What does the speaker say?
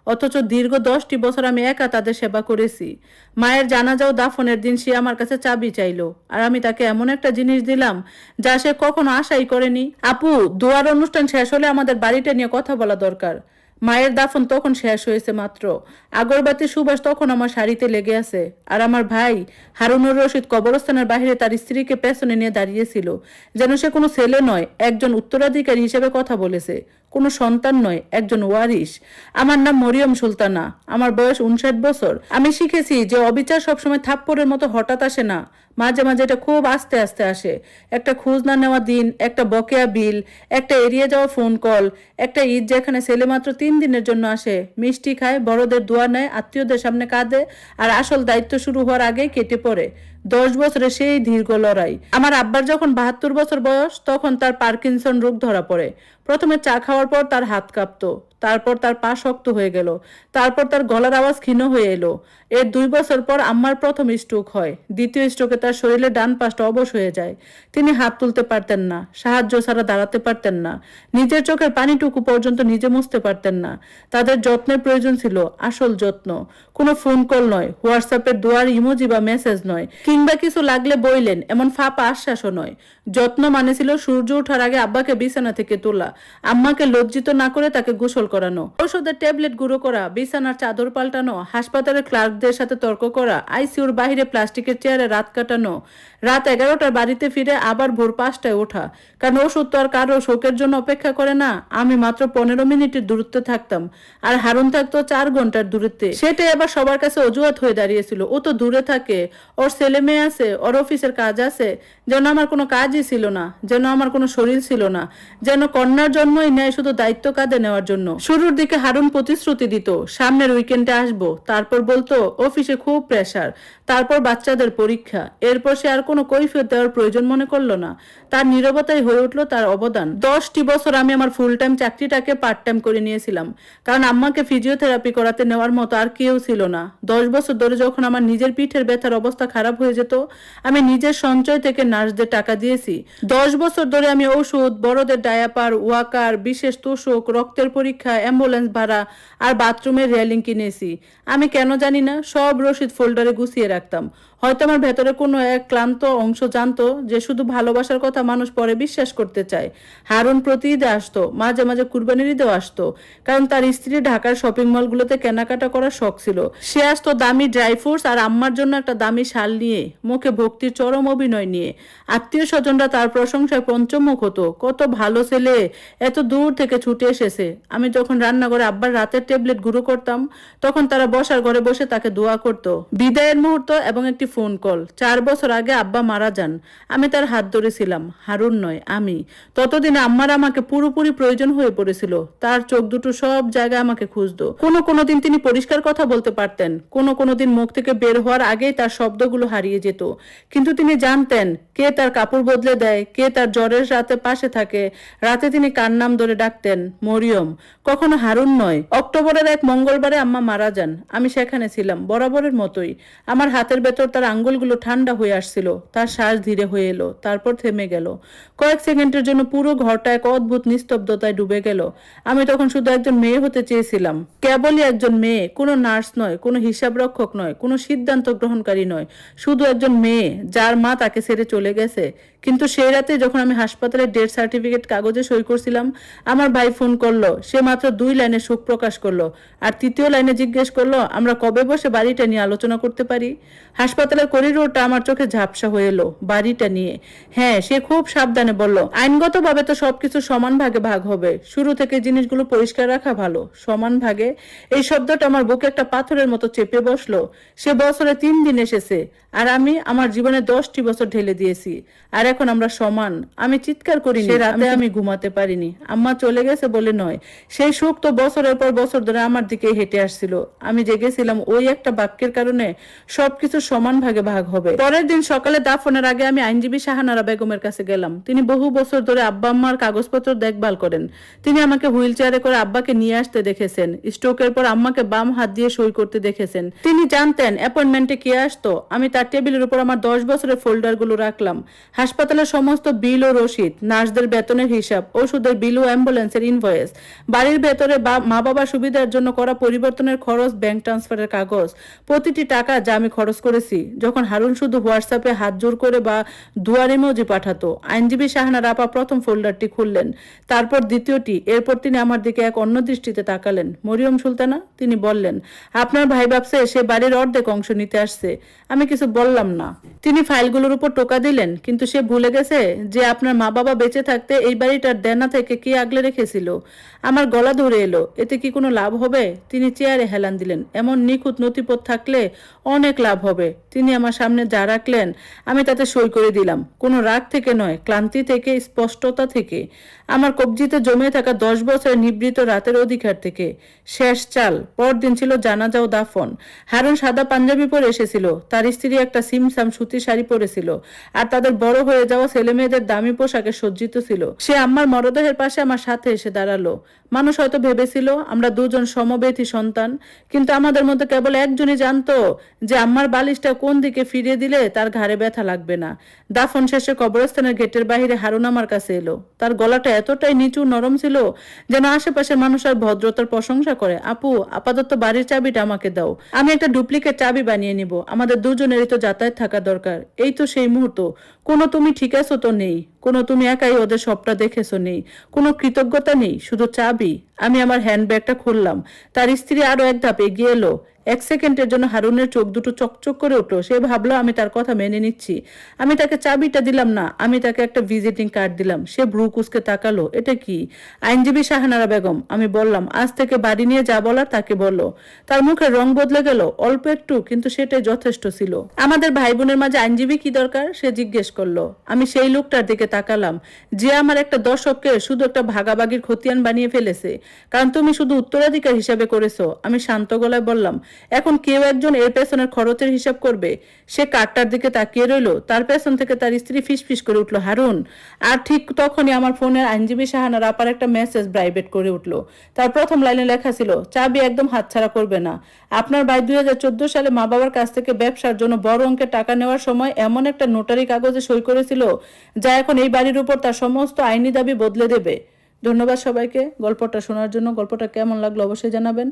অথচ দীর্ঘ 10টি বছর আমি একা তাদের সেবা করেছি। মায়ের জানাজা ও দাফনের দিন সে আমার কাছে চাবি চাইলো, আর আমি তাকে এমন একটা জিনিস দিলাম যা সে কখনো আশাই করেনি। আপু, দোয়ার অনুষ্ঠান শেষ হলে আমাদের বাড়িটা নিয়ে কথা বলা দরকার। মায়ের দাফন তখন শেষ হয়েছে মাত্র, আগরবাতির সুবাস তখন আমার শাড়িতে লেগে আছে, আর আমার ভাই হারুনুর রশিদ কবরস্থানের বাইরে তার স্ত্রীকে পেছনে নিয়ে দাঁড়িয়েছিল, যেন সে কোনো ছেলে নয়, একজন উত্তরাধিকারী হিসেবে কথা বলেছে, কোনো সন্তান নয়, একজন ওয়ারিশ। আমার নাম মরিয়ম সুলতানা, আমার বয়স 59 বছর। আমি শিখেছি যে অবিচার সবসময় থাপ্পড়ের মতো হঠাৎ আসে না, মাঝে মাঝে এটা খুব আস্তে আস্তে আসে। একটা খোঁজ না নেওয়া দিন, একটা বকেয়া বিল, একটা এড়িয়ে যাওয়া ফোন কল, একটা ঈদ যেখানে ছেলে মাত্র 3 দিনের জন্য আসে, মিষ্টি খায়, বড়দের দোয়া নেয়, আত্মীয়দের সামনে কাঁদে, আর আসল দায়িত্ব শুরু হওয়ার আগেই কেটে পড়ে। 10 বছরে সেই দীর্ঘ লড়াই। আমার আব্বার যখন 72 বছর বয়স, তখন তার পার্কিনসন রোগ ধরা পড়ে। প্রথমে চা খাওয়ার পর তার হাত কাঁপতো, তারপর তার পা শক্ত হয়ে গেল, তারপর তার গলার আওয়াজ ক্ষীণ হয়ে এলো। এর 2 বছর পর আম্মার প্রথম স্ট্রোক হয়। দ্বিতীয় স্ট্রোকে তার শরীরে ডান পাশটা অবশ হয়ে যায়। তিনি হাত তুলতে পারতেন না, সাহায্য ছাড়া দাঁড়াতে পারতেন না, নিজের চোখের পানিটুকু পর্যন্ত নিজে মুছতে পারতেন না। তাদের যত্নের প্রয়োজন ছিল, আসল যত্ন। কোনো ফোন কল নয়, হোয়াটসঅ্যাপের দোয়ার ইমোজি বা মেসেজ নয়, কিংবা কিছু লাগলে বইলেন এমন ফাঁপা আশ্বাসও নয়। যত্ন মানে ছিল সূর্য ওঠার আগে আব্বাকে বিছানা থেকে তোলা, আম্মাকে লজ্জিত না করে তাকে গোসল করানো, ঔষধের ট্যাবলেট গুঁড়ো করা, বিছানার চাদর পাল্টানো, হাসপাতালের ক্লার্কদের সাথে তর্ক করা, আইসিইউর বাইরে প্লাস্টিকের চেয়ারে রাত কাটানো, রাত 11টার বাড়িতে ফিরে আবার ভোর 5টায় ওঠা। কারণ ওষুধ তো আর কারো শোকের জন্য অপেক্ষা করে না। আমি মাত্র 15 মিনিটের দূরত্বে থাকতাম, আর হারুন থাকতো 4 ঘন্টার দূরত্বে। সেটাই আবার সবার কাছে অজুহাত হয়ে দাঁড়িয়েছিল। ও তো দূরে থাকে, ওর ছেলে মেয়ে আছে, ওর অফিসের কাজ আছে। যেন আমার কোনো কাজই ছিল না, যেন আমার কোনো শরীর ছিল না, যেন কন্যার জন্মই নেয় শুধু দায়িত্ব কাঁধে নেওয়ার জন্য। শুরুর দিকে হারুন প্রতিশ্রুতি দিত, সামনের উইকেন্ডে আসবো, তারপর বলতো অফিসে খুব প্রেসার, তারপর বাচ্চাদের পরীক্ষা। এরপর সে আর কোনো কৈফিয়ত দেওয়ার প্রয়োজন মনে করলো না। তার নীরবতাই হয়ে উঠলো তার অবদান। 10টি বছর আমি আমার ফুল টাইম চাকরিটাকে পার্ট টাইম করে নিয়েছিলাম, কারণ আম্মাকে ফিজিওথেরাপি করাতে নেওয়ার মতো আর কেউ ছিল না। 10 বছর ধরে যখন আমার নিজের পিঠের ব্যথার অবস্থা খারাপ হয়ে যেত, আমি নিজের সঞ্চয় থেকে নার্সদের টাকা দিয়েছি। 10 বছর ধরে আমি ওষুধ, বড়দের ডায়াপার, ওয়াকার, বিশেষ তোষক, রক্তের পরীক্ষা, অ্যাম্বুলেন্স ভাড়া আর বাথরুমের রেলিং কিনেছি। আমি কেন জানি না সব রসিদ ফোল্ডারে গুছিয়ে রাখতাম। হয়তো আমার ভেতরে কোনো এক ক্লান্ত অংশ জানতো যে শুধু ভালোবাসার কথা মানুষ পরে বিশ্বাস করতে চায়। হারুন প্রতি ঈদে আসতো, মাঝে মাঝে কুরবানির ঈদেও আসতো, কারণ তার স্ত্রী ঢাকার শপিং মলগুলোতে কেনাকাটা করার শখ ছিল। সে আসতো দামি ড্রাই ফ্রুটস আর আম্মার জন্য একটা দামি শাল নিয়ে, মুখে ভক্তির চরম অভিনয় নিয়ে। আত্মীয় স্বজনরা তার প্রশংসায় পঞ্চমুখ হতো, কত ভালো ছেলে, এত দূর থেকে ছুটে এসেছে। আমি যখন রান্নাঘরে আব্বার রাতের ট্যাবলেট গুঁড়ো করতাম, তখন তারা বসার ঘরে বসে তাকে দোয়া করতো। বিদায়ের মুহূর্ত এবং একটি ফোন কল। 4 বছর আগে আব্বা মারা যান, আমি তার হাত ধরেছিলাম, হারুন নয়, আমি। ততদিনে আম্মার আমাকে পুরোপুরি প্রয়োজন হয়ে পড়েছিল। তার চোখ দুটো সব জায়গায় আমাকে খুঁজতো। কোনো দিন তিনি পরিষ্কার কথা বলতে পারতেন, কোনো দিন মুখ থেকে বের হওয়ার আগেই তার শব্দগুলো হারিয়ে যেত। কিন্তু তিনি জানতেন কে তার কাপড় বদলে দেয়, কে তার জ্বরের রাতে পাশে থাকে। রাতে তিনি কার নাম ধরে ডাকতেন? মরিয়ম, কখনো হারুন নয়। অক্টোবরের এক মঙ্গলবারে আম্মা মারা যান, আমি সেখানে ছিলাম, বরাবরের মতোই। আমার হাতের ভেতর তার আঙ্গুলগুলো ঠান্ডা হয়ে আসছিল, তার শ্বাস ধীরে হয়ে এলো, তারপর থেমে গেল। কয়েক সেকেন্ডের জন্য পুরো ঘরটা এক অদ্ভুত নিস্তব্ধতায় ডুবে গেল। আমি তখন শুধু একজন মেয়ে হতে চেয়েছিলাম, কেবলই একজন মেয়ে, কোনো নার্স নয়, কোনো হিসাব রক্ষক নয়, কোনো সিদ্ধান্ত গ্রহণকারী নয়, শুধু একজন মেয়ে যার মা তাকে ছেড়ে চলে গেছে। কিন্তু সেই রাতে যখন আমি হাসপাতালের ডেথ সার্টিফিকেট কাগজে সই করছিলাম, আমার ভাই ফোন করলো। সে মাত্র 2 লাইনে শোক প্রকাশ করলো, আর 3য় লাইনে জিজ্ঞেস করলো আমরা কবে বসে বাড়িটা নিয়ে আলোচনা করতে পারি। হাসপাতালের করিডোরটা আমার চোখে ঝাপসা হয়ে এলো। বাড়িটা নিয়ে? হ্যাঁ, সে খুব সাবধানে বলল, আইনগতভাবে তো সবকিছু সমান ভাগে ভাগ হবে, শুরু থেকে জিনিসগুলো পরিষ্কার রাখা ভালো। সমান ভাগে? এই শব্দটা আমার বুকে একটা পাথরের মতো চেপে বসলো। সে বছরে 3 দিন এসেছে, আর আমি আমার জীবনে 10টি বছর ঢেলে দিয়েছি, আর এখন আমরা সমান। আমি চিৎকার করিনি, রাতে আমি ঘুমাতে পারিনি। আম্মা চলে গেছে বলে নয়, সেই সুখ তো বছরের পর বছর ধরে আমার দিকে হেঁটে আসছিল। আমি জেগেছিলাম ওই একটা বাক্যের কারণে, সবকিছু সমান ভাগে ভাগ হবে। পরের দিন সকালে দাফনের আগে আমি আইনজীবী শাহানারা বেগমের কাছে গেলাম। তিনি বহু বছর ধরে আব্বা আম্মার কাগজপত্র দেখভাল করেন। তিনি আমাকে হুইল চেয়ারে করে আব্বাকে নিয়ে আসতে দেখেছেন, স্ট্রোকের পর আম্মাকে বাম হাত দিয়ে সই করতে দেখেছেন। তিনি জানতেন অ্যাপয়েন্টমেন্টে কে আসতো। আমি তার টেবিলের উপর আমার 10 বছরের ফোল্ডারগুলো রাখলাম। হাসপাতাল হাসপাতালের সমস্ত বিল ও রসিদ, নার্সদের বেতনের হিসাব, ওষুধের বিল ও অ্যাম্বুলেন্সের ইনভয়েস, বাড়ির ভেতরে মা বাবার সুবিধার জন্য করা পরিবর্তনের খরচ, ব্যাংক ট্রান্সফারের কাগজ, প্রতিটি টাকা যা আমি খরচ করেছি। যখন হারুন শুধু হোয়াটসঅ্যাপে হাত জোর করে বা দুয়ার ইমোজি পাঠাতো, আইনজীবী শাহানার আপা প্রথম ফোল্ডারটি খুললেন, তারপর দ্বিতীয়টি। এরপর তিনি আমার দিকে এক অন্য দৃষ্টিতে তাকালেন। মরিয়ম সুলতানা, তিনি বললেন, আপনার ভাই ভাবছে সে বাড়ির অর্ধেক অংশ নিতে আসছে। আমি কিছু বললাম না। তিনি ফাইলগুলোর উপর টোকা দিলেন, কিন্তু সে ভুলে গেছে যে আপনার মা বাবা বেঁচে থাকতে এই বাড়িটার দেনা থেকে কি আগলে রেখেছিল। আমার গলা ধরে এলো, এতে কি কোনো লাভ হবে? তিনি চেয়ারে হেলান দিলেন। এমন নিখুঁত নথিপত্র থাকলে অনেক লাভ হবে। তিনি আমার সামনে যা রাখলেন আমি তাতে সই করে দিলাম, কোনো রাগ থেকে নয়, ক্লান্তি থেকে, স্পষ্টতা থেকে, আমার কবজিতে জমে থাকা 10 বছরের নিবৃত রাতের অধিকার থেকে। শেষ চাল, পরদিন ছিল জানাজা ও দাফন। হারুন সাদা পাঞ্জাবি পরে এসেছিল, তার স্ত্রী একটা সিমসাম সুতি শাড়ি পরেছিল, আর তাদের বড় হয়ে যাওয়া ছেলে মেয়েদের দামি পোশাকে সজ্জিত ছিল। সে আমার মরদেহের পাশে আমার সাথে এসে দাঁড়ালো। মানুষ হয়তো ভেবেছিল আমরা দুজন সমবেতী সন্তান, কিন্তু আমাদের মধ্যে কেবল একজনই জানতো যে আম্মার বালিশটা কোন দিকে ফিরিয়ে দিলে তার ঘাড়ে ব্যথা লাগবে না। দাফন শেষে কবরস্থানের গেটের বাইরে হারুন আমার কাছে এলো। তার গলাটা এতটাই নিচু নরম ছিল যেন আশেপাশের মানুষ আর ভদ্রতার প্রশংসা করে। আপু, আপাতত বাড়ির চাবিটা আমাকে দাও, আমি একটা ডুপ্লিকেট চাবি বানিয়ে নিব। আমাদের দুজনেরই তো যাতায়াত থাকা দরকার। এই তো সেই মুহূর্ত। কোনো তুমি ঠিক আছো তো নেই, কোনো তুমি একাই ওদের সবটা দেখেছো নেই, কোনো কৃতজ্ঞতা নেই, শুধু চাবি। আমি আমার হ্যান্ডব্যাগটা খুললাম। তার স্ত্রী আরো এক ধাপ এগিয়ে এলো। 1 সেকেন্ডের জন্য হারুনের চোখ দুটো চকচক করে উঠলো। সে ভাবলো আমি তার কথা মেনে নিচ্ছি। আমি তাকে চাবিটা দিলাম না, আমি তাকে একটা ভিজিটিং কার্ড দিলাম। সে ভ্রু কুঁচকে তাকালো। এটা কি? আইনজীবী শাহানারা বেগম। আমি বললাম, আজ থেকে বাড়ি নিয়ে যা বলার তাকে বলো। তার মুখের রং বদলে গেল, অল্প একটু, কিন্তু সেটাই যথেষ্ট ছিল। আমাদের ভাই বোনের মাঝে আইনজীবী কি দরকার? সে জিজ্ঞেস করলো। আমি সেই লোকটার দিকে তাকালাম যে আমার একটা দশককে শুধু একটা ভাগাভাগির খতিয়ান বানিয়ে ফেলেছে, কারণ তুমি শুধু উত্তরাধিকার হিসাবে করেছো। আমি শান্ত গলায় বললাম, এখন কেউ একজন এর পেছনের খরচের হিসাব করবে। সে কার্ডটার দিকে তাকিয়ে রইল। তার পেছন থেকে তার স্ত্রী ফিসফিস করে উঠলো, হারুন। আর ঠিক তখনই আমার ফোনের আইনজীবী শাহানার আপার একটা মেসেজ ভাইব্রেট করে উঠলো। তার প্রথম লাইনে লেখা ছিল, চাবি একদম হাতছাড়া করবে না। আপনার ভাই 2014 সালে মা বাবার কাছ থেকে ব্যবসার জন্য বড় অঙ্কের টাকা নেওয়ার সময় এমন একটা নোটারি কাগজে সই করেছিল যা এখন এই বাড়ির উপর তার সমস্ত আইনি দাবি বদলে দেবে। ধন্যবাদ সবাইকে গল্পটা শোনার জন্য। গল্পটা কেমন লাগলো অবশ্যই জানাবেন।